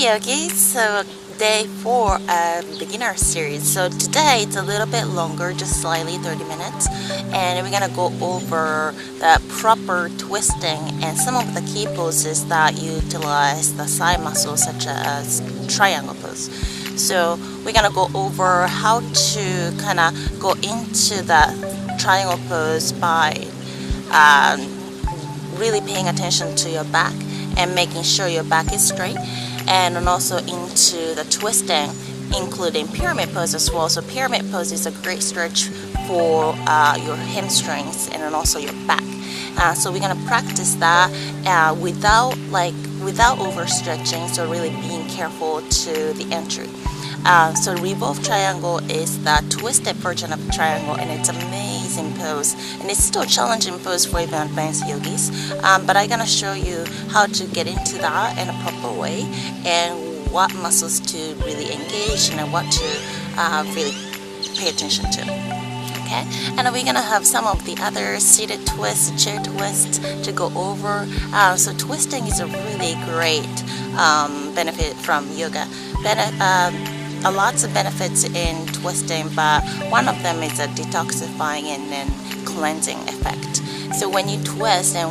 yogis, so day 4 of beginner series. So today it's a little bit longer, just slightly 30 minutes, and we're gonna go over the proper twisting and some of the key poses that utilize the side muscles, such as triangle pose. So we're gonna go over how to kind of go into the triangle pose by really paying attention to your back and making sure your back is straight, and also into the twisting, including pyramid pose as well. So pyramid pose is a great stretch for your hamstrings and then also your back. So we're gonna practice that without overstretching, so really being careful to the entry. So revolve triangle is the twisted version of triangle, and it's amazing pose, and it's still a challenging pose for even advanced yogis, but I'm gonna show you how to get into that in a proper way and what muscles to really engage and what to really pay attention to. Okay, and we're gonna have some of the other seated twists, chair twists to go over. So twisting is a really great benefit from yoga. Lots of benefits in twisting, but one of them is a detoxifying and then cleansing effect. So when you twist and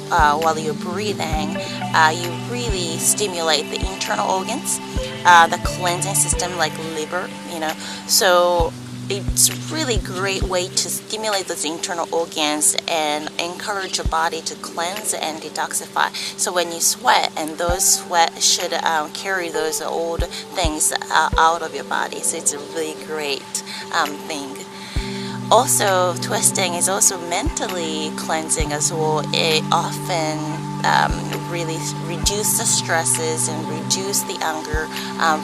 while you're breathing, you really stimulate the internal organs, the cleansing system like liver, so it's really great way to stimulate those internal organs and encourage your body to cleanse and detoxify. So when you sweat, and those sweat should carry those old things out of your body. So it's a really great thing. Also, twisting is also mentally cleansing as well. It often really reduces the stresses and reduce the anger,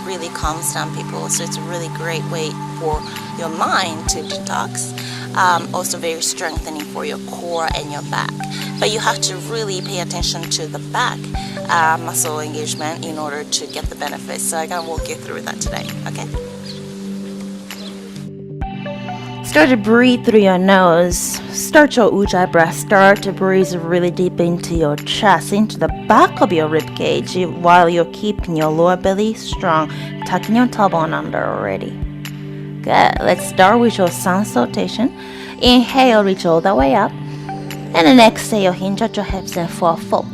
really calms down people. So it's a really great way for your mind to detox. Also very strengthening for your core and your back. But you have to really pay attention to the back muscle engagement in order to get the benefits. So I'm gonna walk you through that today, okay? Start to breathe through your nose. Start your ujjayi breath. Start to breathe really deep into your chest, into the back of your rib cage, while you're keeping your lower belly strong, tucking your tailbone under already. Good. Let's start with your sun salutation. Inhale, reach all the way up, and then exhale, hinge at your hips and fall full.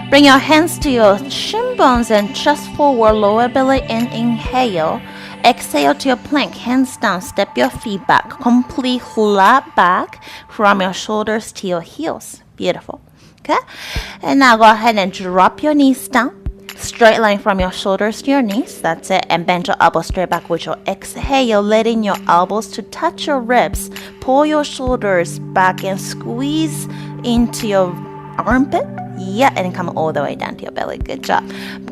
Bring your hands to your shin bones and chest forward, lower belly in. Inhale. Exhale to your plank, hands down, step your feet back, complete flat back from your shoulders to your heels. Beautiful. Okay? And now go ahead and drop your knees down. Straight line from your shoulders to your knees. That's it. And bend your elbows straight back with your exhale, letting your elbows to touch your ribs. Pull your shoulders back and squeeze into your armpit. Yeah, and come all the way down to your belly. Good job.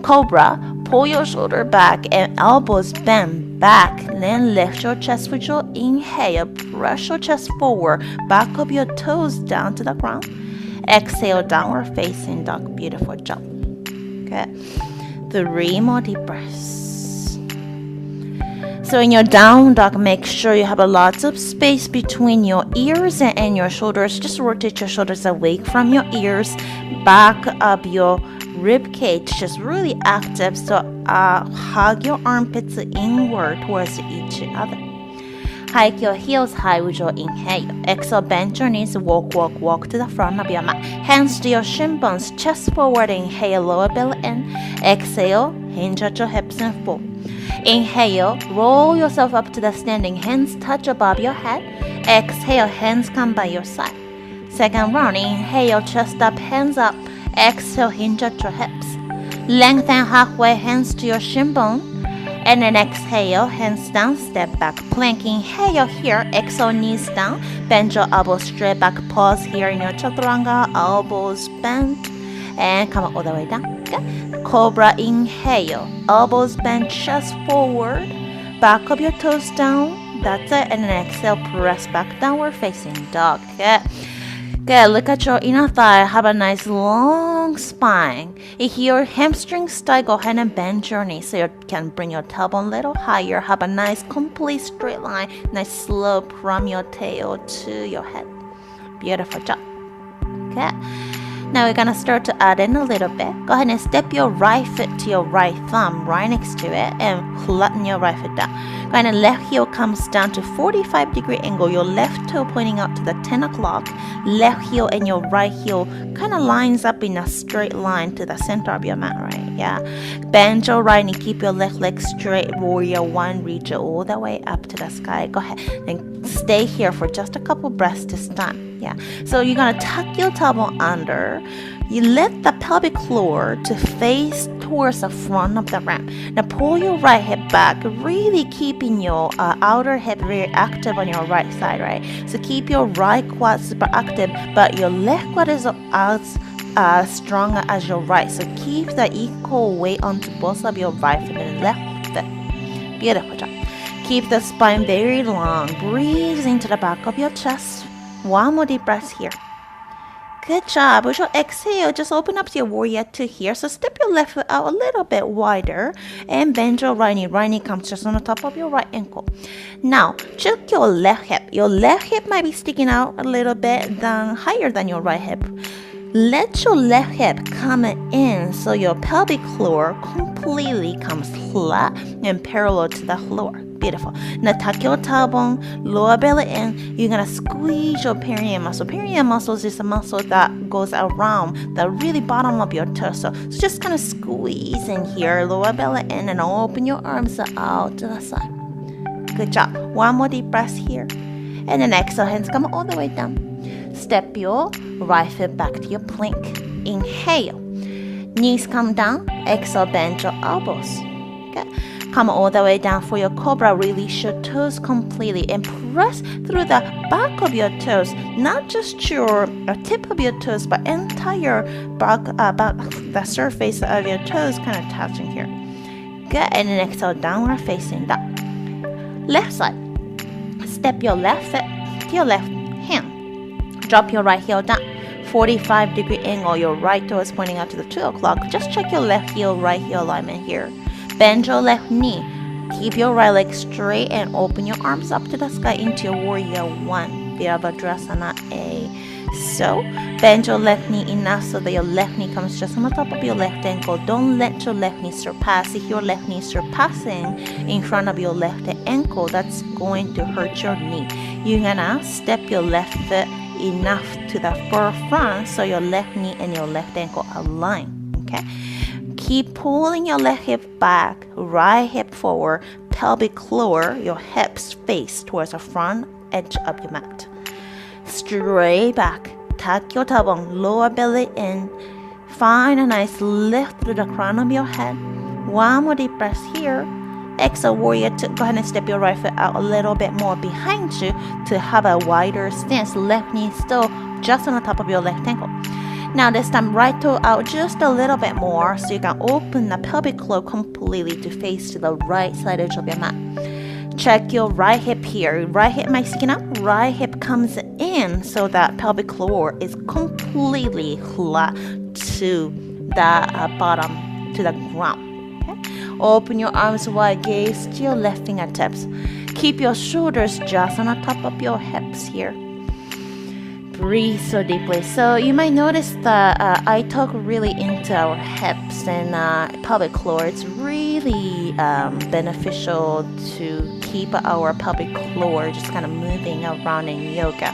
Cobra, pull your shoulder back and elbows bend back. Then lift your chest with your inhale. Press your chest forward. Back of your toes down to the ground. Exhale, downward facing dog. Beautiful job. Okay. 3 more deep breaths. So in your down dog, make sure you have a lot of space between your ears and your shoulders. Just rotate your shoulders away from your ears. Back of your rib cage just really active. So hug your armpits inward towards each other. Hike your heels high with your inhale. Exhale, bend your knees, walk to the front of your mat. Hands to your shin bones, chest forward. Inhale, lower belly in. Exhale, hinge at your hips and fall. Inhale, roll yourself up to the standing, hands touch above your head. Exhale, hands come by your side. Second round, inhale, chest up, hands up. Exhale, hinge at your hips. Lengthen halfway, hands to your shin bone. And then exhale, hands down, step back, plank. Inhale here, exhale, knees down. Bend your elbows straight back, pause here in your chaturanga, elbows bent. And come all the way down. Okay. Cobra, inhale, elbows bent, chest forward, back of your toes down. That's it. And then exhale, press back, downward facing dog. Good. Good. Look at your inner thigh. Have a nice long spine. If your hamstrings tight, go ahead and bend your knee so you can bring your tailbone a little higher. Have a nice complete straight line, nice slope from your tail to your head. Beautiful job. Okay. Now we're gonna start to add in a little bit. Go ahead and step your right foot to your right thumb right next to it and flatten your right foot down. Go ahead and left heel comes down to 45-degree angle. Your left toe pointing out to the 10 o'clock. Left heel and your right heel kind of lines up in a straight line to the center of your mat, right? Yeah. Bend your right knee, keep your left leg straight. Warrior one, reach it all the way up to the sky. Go ahead and stay here for just a couple breaths this time. Yeah. So you're gonna tuck your tailbone under. You let the pelvic floor to face towards the front of the ramp. Now pull your right hip back, really keeping your outer hip very active on your right side, right? So keep your right quad super active, but your left quad is as strong as your right. So keep the equal weight onto both of your right foot and left foot. Beautiful job. Keep the spine very long. Breathe into the back of your chest. One more deep breath here. Good job. With your exhale, just open up to your warrior two here. So step your left foot out a little bit wider and bend your right knee. Right knee comes just on the top of your right ankle. Now, check your left hip. Your left hip might be sticking out a little bit higher than your right hip. Let your left hip come in so your pelvic floor completely comes flat and parallel to the floor. Beautiful. Now tuck your tailbone, lower belly in. You're gonna squeeze your perineum muscle. Perineum muscle is a muscle that goes around the really bottom of your torso. So just kind of squeeze in here, lower belly in, and open your arms out to the side. Good job. One more deep breath here. And then exhale, hands come all the way down. Step your right foot back to your plank. Inhale. Knees come down. Exhale, bend your elbows. Okay. Come all the way down for your cobra. Release your toes completely and press through the back of your toes. Not just your tip of your toes, but entire back, the surface of your toes kind of touching here. Good. And then exhale, downward facing dog. Left side. Step your left foot to your left hand. Drop your right heel down. 45-degree angle. Your right toe is pointing out to the 2 o'clock. Just check your left heel, right heel alignment here. Bend your left knee. Keep your right leg straight and open your arms up to the sky into your warrior one. Virabhadrasana A. So, bend your left knee enough so that your left knee comes just on the top of your left ankle. Don't let your left knee surpass. If your left knee is surpassing in front of your left ankle, that's going to hurt your knee. You're gonna step your left foot enough to the forefront so your left knee and your left ankle align. Okay. Keep pulling your left hip back, right hip forward, pelvic floor, your hips face towards the front edge of your mat. Straight back, tuck your tailbone, lower belly in. Find a nice lift through the crown of your head. One more deep breath here. Exhale, warrior two. Go ahead and step your right foot out a little bit more behind you to have a wider stance. Left knee still just on the top of your left ankle. Now this time, right toe out just a little bit more so you can open the pelvic floor completely to face to the right side edge of your mat. Check your right hip here. Right hip might stick out. Right hip comes in so that pelvic floor is completely flat to the bottom, to the ground. Okay? Open your arms wide, gaze to your left fingertips. Keep your shoulders just on the top of your hips here. Breathe so deeply. So you might notice that I talk really into our hips and pelvic floor. It's really beneficial to keep our pelvic floor just kind of moving around in yoga.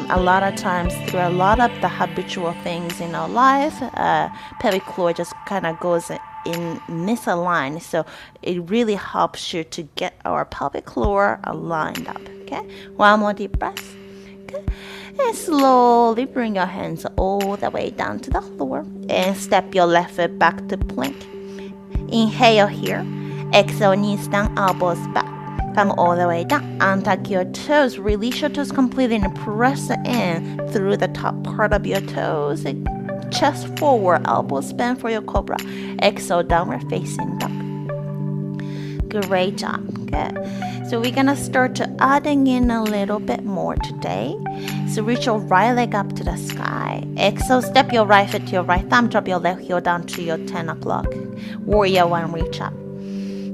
A lot of times through a lot of the habitual things in our life, pelvic floor just kind of goes in misaligned. So it really helps you to get our pelvic floor aligned up. Okay, one more deep breath. Okay. And slowly bring your hands all the way down to the floor and step your left foot back to plank. Inhale here. Exhale, knees down, elbows back. Come all the way down. Untuck your toes. Release your toes completely and press in through the top part of your toes. Chest forward, elbows bend for your cobra. Exhale, downward facing dog. Great job. Good. So we're gonna start to adding in a little bit more today. So reach your right leg up to the sky. Exhale, step your right foot to your right thumb. Drop your left heel down to your 10 o'clock. Warrior one, reach up.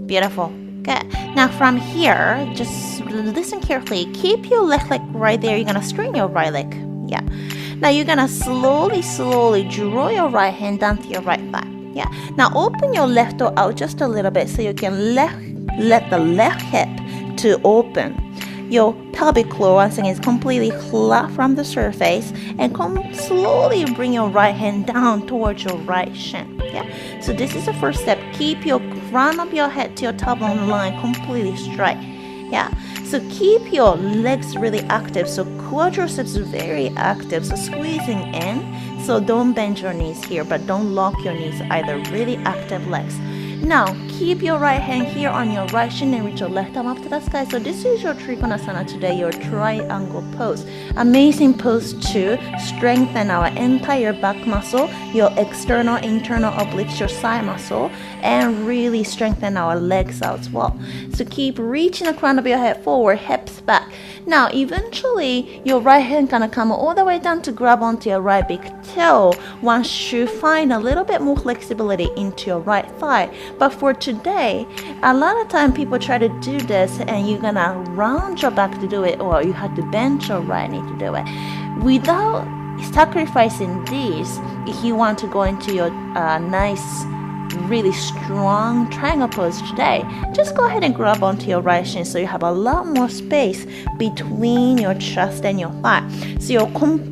Beautiful. Good. Now from here, just listen carefully. Keep your left leg right there. You're gonna straighten your right leg. Yeah. Now you're gonna slowly draw your right hand down to your right thigh. Yeah. Now open your left toe out just a little bit so you can let the left hip to open. Your pelvic floor once again is completely flat from the surface, and slowly bring your right hand down towards your right shin. Yeah. So this is the first step. Keep your crown of your head to your tailbone line completely straight. Yeah. So keep your legs really active. So quadriceps very active. So squeezing in. So don't bend your knees here, but don't lock your knees either. Really active legs. Now, keep your right hand here on your right shin and reach your left arm up to the sky. So this is your Trikonasana today, your triangle pose. Amazing pose to strengthen our entire back muscle, your external, internal obliques, your side muscle, and really strengthen our legs out as well. So keep reaching the crown of your head forward, hips back. Now, eventually, your right hand gonna come all the way down to grab onto your right big toe once you find a little bit more flexibility into your right thigh. But for today, a lot of time people try to do this and you're gonna round your back to do it, or you have to bend your right knee to do it. Without sacrificing these, if you want to go into your nice, really strong triangle pose today, just go ahead and grab onto your right shin so you have a lot more space between your chest and your thigh. So you're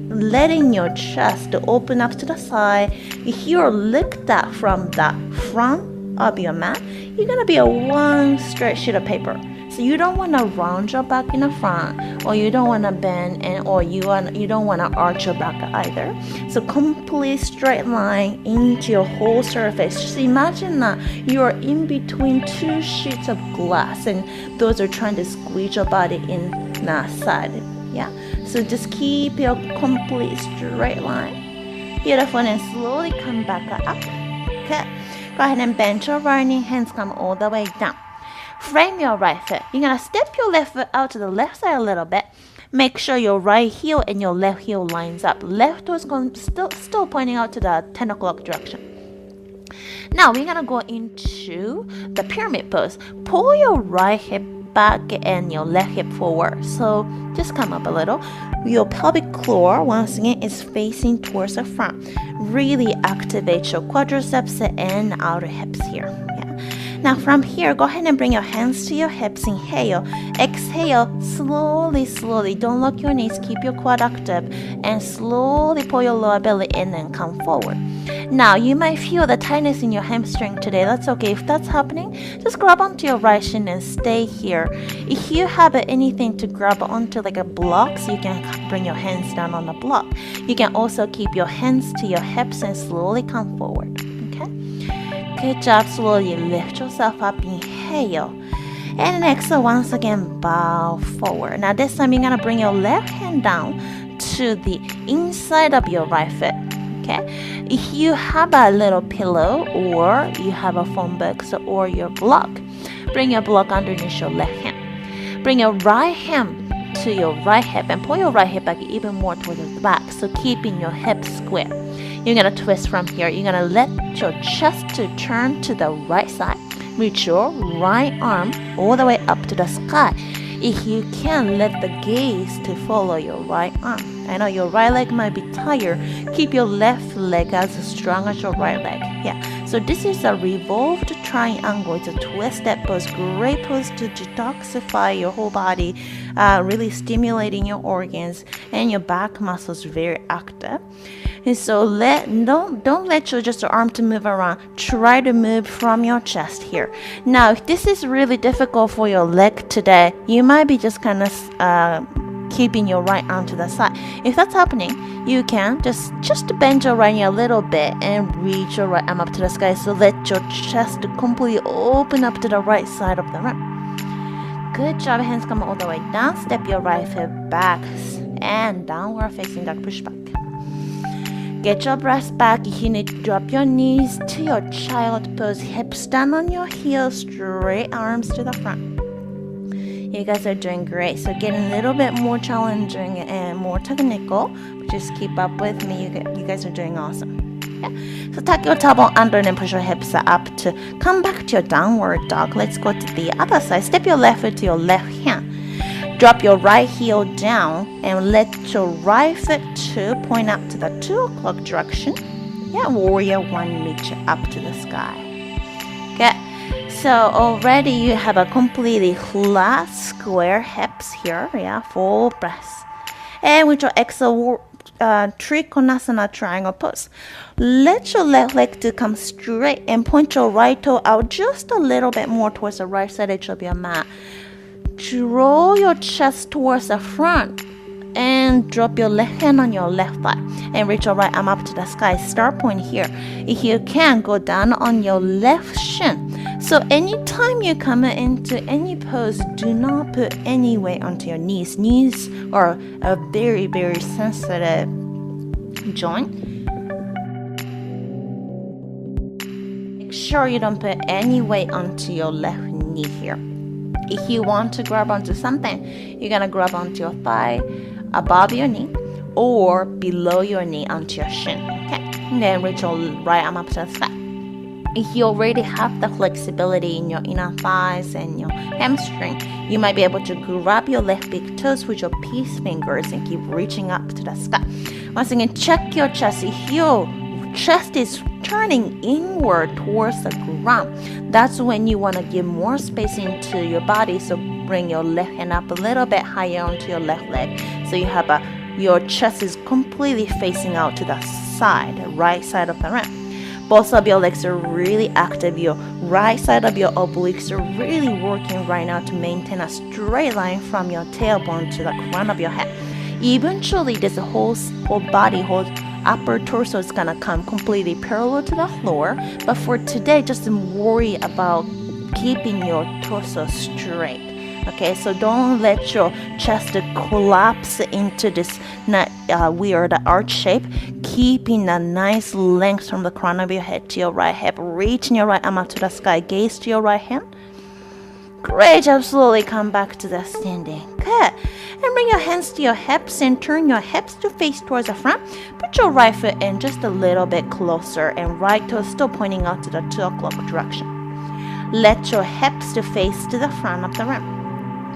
letting your chest to open up to the side. If you're looked at from the front of your mat, you're gonna be a one straight sheet of paper. So you don't want to round your back in the front, or you don't want to bend, or you don't want to arch your back either. So complete straight line into your whole surface. Just imagine that you're in between two sheets of glass, and those are trying to squeeze your body in that side. Yeah. So just keep your complete straight line. Beautiful, and slowly come back up. Okay. Go ahead and bend your right knee. Hands come all the way down. Frame your right foot. You're going to step your left foot out to the left side a little bit. Make sure your right heel and your left heel lines up. Left toe is going still pointing out to the 10 o'clock direction. Now we're going to go into the pyramid pose. Pull your right hip back and your left hip forward. So just come up a little. Your pelvic floor once again is facing towards the front. Really activate your quadriceps and outer hips here. Yeah. Now from here, go ahead and bring your hands to your hips. Inhale. Exhale. Slowly. Don't lock your knees. Keep your quad active. And slowly pull your lower belly in and come forward. Now, you might feel the tightness in your hamstring today. That's okay. If that's happening, just grab onto your right shin and stay here. If you have anything to grab onto like a block, so you can bring your hands down on the block. You can also keep your hands to your hips and slowly come forward. Good job. Slowly lift yourself up. Inhale. And exhale. Once again, bow forward. Now this time you're going to bring your left hand down to the inside of your right foot. Okay. If you have a little pillow, or you have a phone box, or your block, bring your block underneath your left hand. Bring your right hand to your right hip and pull your right hip back even more towards the back. So keeping your hips square. You're going to twist from here. You're going to let your chest to turn to the right side. Reach your right arm all the way up to the sky. If you can, let the gaze to follow your right arm. I know your right leg might be tired. Keep your left leg as strong as your right leg. Yeah. So this is a revolved triangle. It's a twisted pose. Great pose to detoxify your whole body, really stimulating your organs, and your back muscles very active. And so don't let your just arm to move around. Try to move from your chest here. Now, if this is really difficult for your leg today, you might be just kind of keeping your right arm to the side. If that's happening, you can just bend your right knee a little bit and reach your right arm up to the sky. So let your chest completely open up to the right side of the room. Good job. Hands come all the way down. Step your right foot back and downward facing dog push back. Get your breast back. If you need to drop your knees to your child pose, hips down on your heels, straight arms to the front. You guys are doing great. So getting a little bit more challenging and more technical. Just keep up with me. You guys are doing awesome. Yeah. So tuck your tailbone under and push your hips up to come back to your downward dog. Let's go to the other side. Step your left foot to your left hand. Drop your right heel down and let your right foot to point up to the 2 o'clock direction. Yeah, warrior one, reach up to the sky. Okay, so already you have a completely flat square hips here. Yeah, full breaths. And with your exhale, Trikonasana triangle pose. Let your left leg to come straight and point your right toe out just a little bit more towards the right side edge of your mat. Draw your chest towards the front and drop your left hand on your left thigh and reach your right arm up to the sky. Start point here. If you can, go down on your left shin. So anytime you come into any pose, do not put any weight onto your knees. Knees are a very, very sensitive joint. Make sure you don't put any weight onto your left knee here. If you want to grab onto something, you're going to grab onto your thigh above your knee or below your knee onto your shin. Okay, and then reach your right arm up to the sky. If you already have the flexibility in your inner thighs and your hamstring, you might be able to grab your left big toes with your peace fingers and keep reaching up to the sky. Once again, check your chest. If your chest is turning inward towards the ground, that's when you want to give more space into your body. So bring your left hand up a little bit higher onto your left leg. So you have your chest is completely facing out to the side, the right side of the room. Both of your legs are really active. Your right side of your obliques are really working right now to maintain a straight line from your tailbone to the crown of your head. Eventually, this whole body, whole upper torso is gonna come completely parallel to the floor. But for today, just worry about keeping your torso straight. Okay, so don't let your chest collapse into this weird arch shape. Keeping a nice length from the crown of your head to your right hip. Reaching your right arm up to the sky. Gaze to your right hand. Great job. Slowly come back to the standing. Good. And bring your hands to your hips and turn your hips to face towards the front. Put your right foot in just a little bit closer and right toe still pointing out to the 2 o'clock direction. Let your hips to face to the front of the room.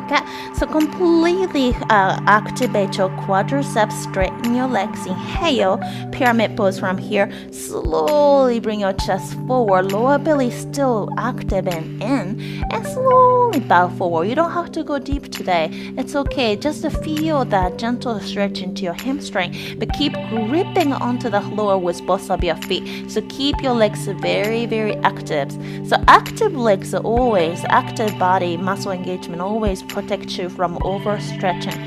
Okay, so completely activate your quadriceps, straighten your legs. Inhale, pyramid pose from here. Slowly bring your chest forward, lower belly still active and in, and slowly bow forward. You don't have to go deep today. It's okay, just to feel that gentle stretch into your hamstring, but keep gripping onto the floor with both of your feet. So keep your legs very, very active. So active legs are always, active body, muscle engagement always protect you from overstretching.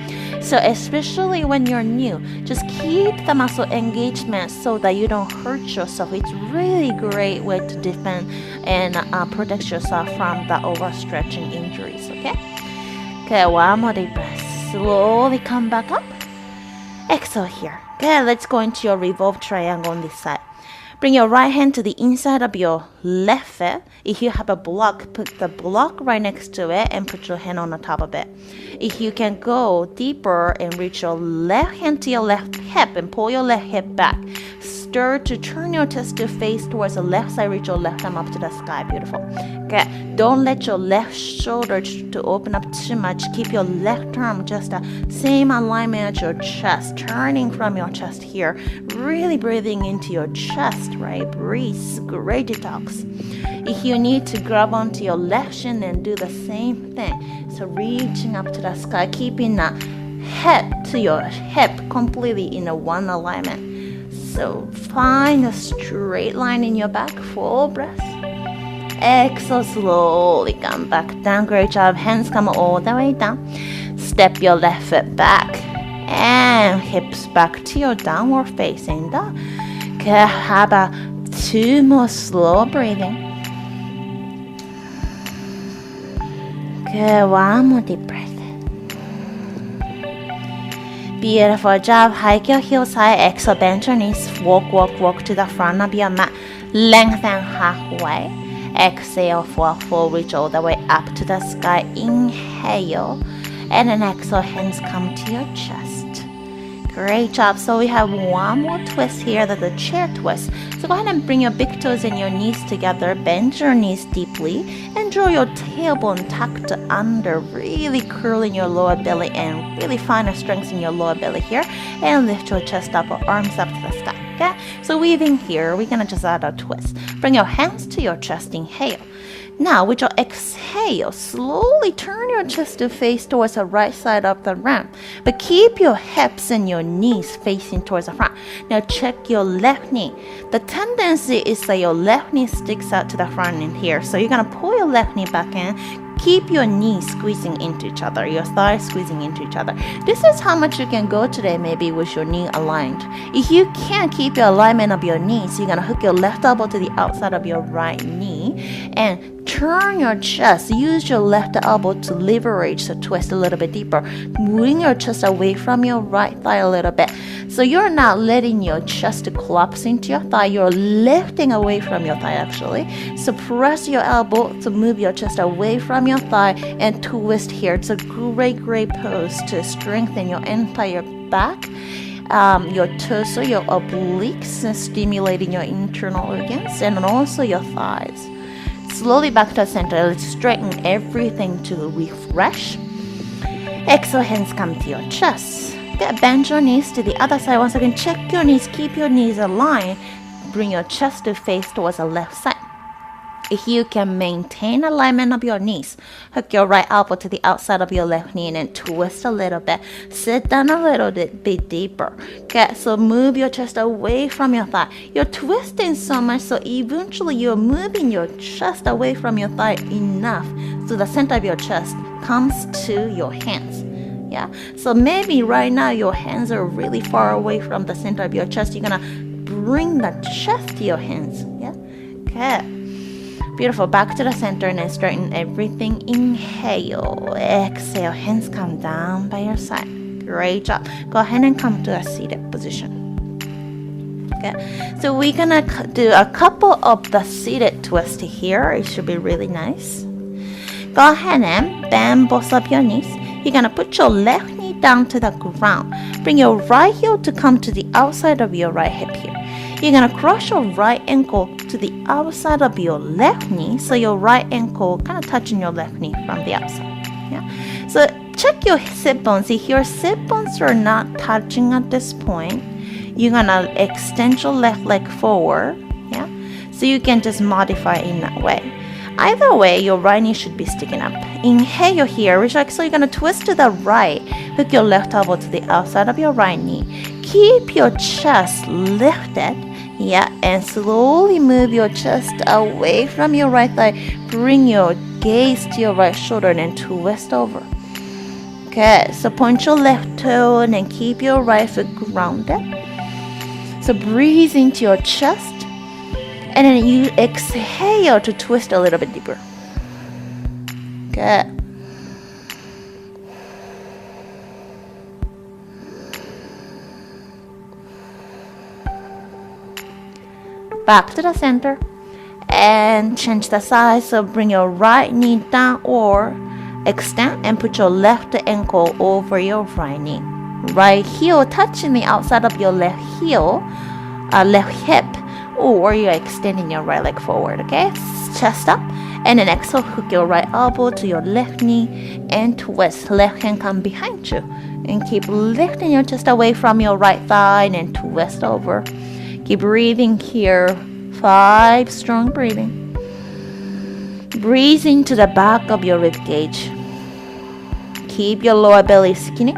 So especially when you're new, just keep the muscle engagement so that you don't hurt yourself. It's really great way to defend and protect yourself from the overstretching injuries. Okay, one more deep breath. Slowly come back up. Exhale here. Okay, let's go into your revolve triangle on this side. Bring your right hand to the inside of your left foot. If you have a block, put the block right next to it and put your hand on the top of it. If you can go deeper and reach your left hand to your left hip and pull your left hip back. Stir to turn your chest to face towards the left side. Reach your left arm up to the sky. Beautiful. Okay, don't let your left shoulder to open up too much. Keep your left arm just the same alignment as your chest. Turning from your chest here. Really breathing into your chest, right? Breathe. Great detox. If you need to grab onto your left shin and do the same thing. So reaching up to the sky, keeping the head to your hip completely in a one alignment. So find a straight line in your back, full breath. Exhale, slowly come back down. Great job. Hands come all the way down. Step your left foot back and hips back to your downward facing dog. Okay, how about 2 more slow breathing? Okay, one more deep breath. Beautiful job. Hike your heels high. Exhale, bend your knees. Walk to the front of your mat. Lengthen halfway. Exhale, fall, reach all the way up to the sky. Inhale. And then exhale, hands come to your chest. Great job. So we have one more twist here, that's the chair twist. So go ahead and bring your big toes and your knees together. Bend your knees deeply and draw your tailbone tucked under, really curling your lower belly and really find a strength in your lower belly here. And lift your chest up or arms up to the sky. Okay? So weaving here, we're gonna just add a twist. Bring your hands to your chest, inhale. Now, with your exhale, slowly turn your chest to face towards the right side of the room. But keep your hips and your knees facing towards the front. Now, check your left knee. The tendency is that your left knee sticks out to the front in here. So you're going to pull your left knee back in. Keep your knees squeezing into each other, your thighs squeezing into each other. This is how much you can go today, maybe with your knee aligned. If you can't keep your alignment of your knees, you're going to hook your left elbow to the outside of your right knee and turn your chest. Use your left elbow to leverage the twist a little bit deeper. Moving your chest away from your right thigh a little bit. So you're not letting your chest collapse into your thigh. You're lifting away from your thigh actually. So press your elbow to move your chest away from your thigh and twist here. It's a great pose to strengthen your entire back, your torso, your obliques, and stimulating your internal organs and also your thighs. Slowly back to the center. Let's straighten everything to refresh. Exhale, hands come to your chest. Bend your knees to the other side. Once again, check your knees. Keep your knees aligned. Bring your chest to face towards the left side. If you can maintain alignment of your knees, hook your right elbow to the outside of your left knee and then twist a little bit. Sit down a little bit deeper. Okay, so move your chest away from your thigh. You're twisting so much, so eventually you're moving your chest away from your thigh enough so the center of your chest comes to your hands. Yeah, so maybe right now your hands are really far away from the center of your chest. You're gonna bring the chest to your hands. Yeah, okay. Beautiful. Back to the center and then straighten everything. Inhale. Exhale. Hands come down by your side. Great job. Go ahead and come to a seated position. Okay. So we're gonna do a couple of the seated twists here. It should be really nice. Go ahead and bend both of your knees. You're gonna put your left knee down to the ground. Bring your right heel to come to the outside of your right hip here. You're going to cross your right ankle to the outside of your left knee. So your right ankle kind of touching your left knee from the outside. Yeah. So check your sit bones. If your sit bones are not touching at this point, you're going to extend your left leg forward. Yeah. So you can just modify in that way. Either way, your right knee should be sticking up. Inhale here. So you're going to twist to the right. Hook your left elbow to the outside of your right knee. Keep your chest lifted. Yeah, and slowly move your chest away from your right thigh. Bring your gaze to your right shoulder and then twist over. Okay, so point your left toe and then keep your right foot grounded. So breathe into your chest. And then you exhale to twist a little bit deeper. Good. Back to the center and change the side. So bring your right knee down or extend and put your left ankle over your right knee. Right heel touching the outside of your left heel, left hip, or you're extending your right leg forward. Okay, chest up and then exhale. Hook your right elbow to your left knee and twist. Left hand come behind you and keep lifting your chest away from your right thigh and then twist over. Keep breathing here. 5 strong breathing. Breathe into the back of your rib cage. Keep your lower belly skinny.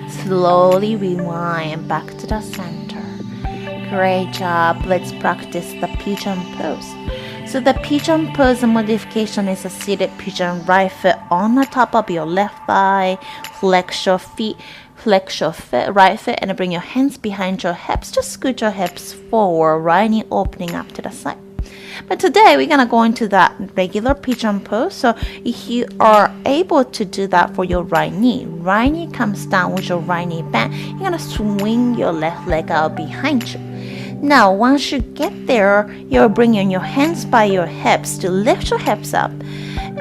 Slowly rewind back to the center. Great job. Let's practice the pigeon pose. So the pigeon pose modification is a seated pigeon. Right foot on the top of your left thigh. Flex your right foot and bring your hands behind your hips. Just scoot your hips forward. Right knee opening up to the side. But today we're gonna go into that regular pigeon pose. So if you are able to do that for your right knee comes down with your right knee bent, you're gonna swing your left leg out behind you. Now once you get there, you're bringing your hands by your hips to lift your hips up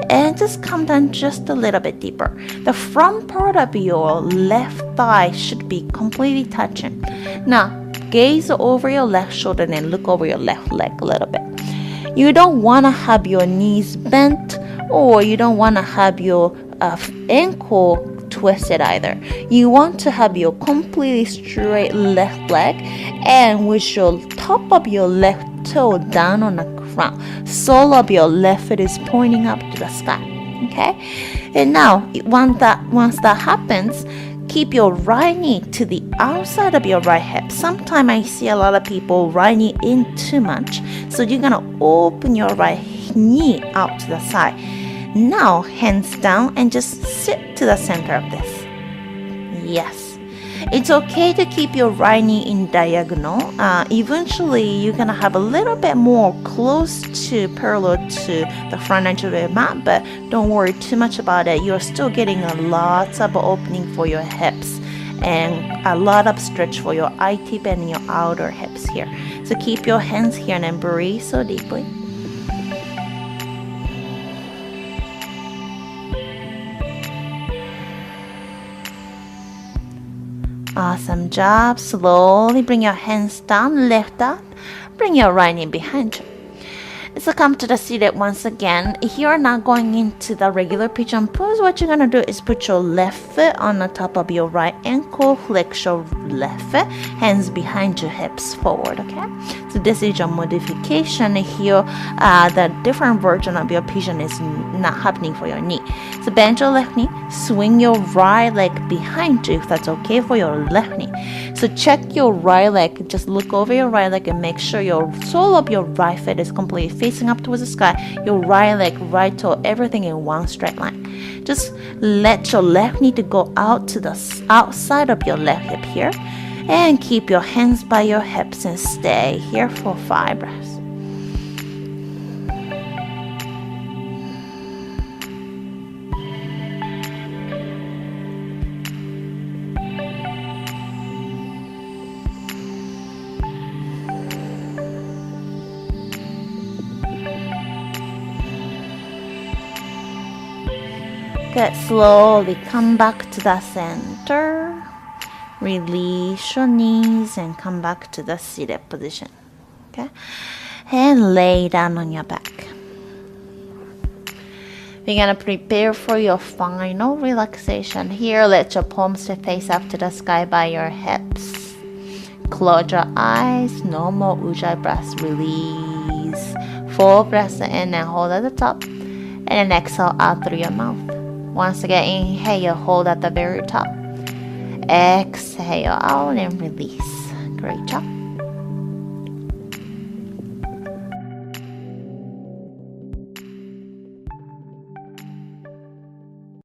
and just come down just a little bit deeper. The front part of your left thigh should be completely touching. Now gaze over your left shoulder and then look over your left leg a little bit. You don't want to have your knees bent, or you don't want to have your ankle twisted either. You want to have your completely straight left leg and with your top of your left toe down on the ground. Sole of your left foot is pointing up to the sky. Okay? And now once that happens, keep your right knee to the outside of your right hip. Sometimes I see a lot of people right knee in too much. So you're going to open your right knee out to the side. Now hands down and just sit to the center of this. Yes. It's okay to keep your right knee in diagonal. Eventually, you're going to have a little bit more close to parallel to the front edge of your mat, but don't worry too much about it. You're still getting a lot of opening for your hips and a lot of stretch for your IT and your outer hips here. So keep your hands here and then breathe so deeply. Awesome job. Slowly bring your hands down, lift up, bring your right knee behind you. So come to the seated once again. If you are not going into the regular pigeon pose, what you're going to do is put your left foot on the top of your right ankle, flex your left foot, hands behind your hips forward, okay? So this is your modification. Here, the different version of your pigeon is not happening for your knee. So bend your left knee, swing your right leg behind you if that's okay for your left knee. So check your right leg, just look over your right leg and make sure your sole of your right foot is completely facing up towards the sky, your right leg, right toe, everything in one straight line. Just let your left knee to go out to the outside of your left hip here, and keep your hands by your hips and stay here for 5 breaths. Good. Slowly come back to the center. Release your knees and come back to the seated position. Okay? And lay down on your back. We're going to prepare for your final relaxation. Here, let your palms face up to the sky by your hips. Close your eyes. No more ujjayi breaths. Release. 4 breaths in and hold at the top. And then exhale out through your mouth. Once again, inhale, hold at the very top. Exhale out and release. Great job.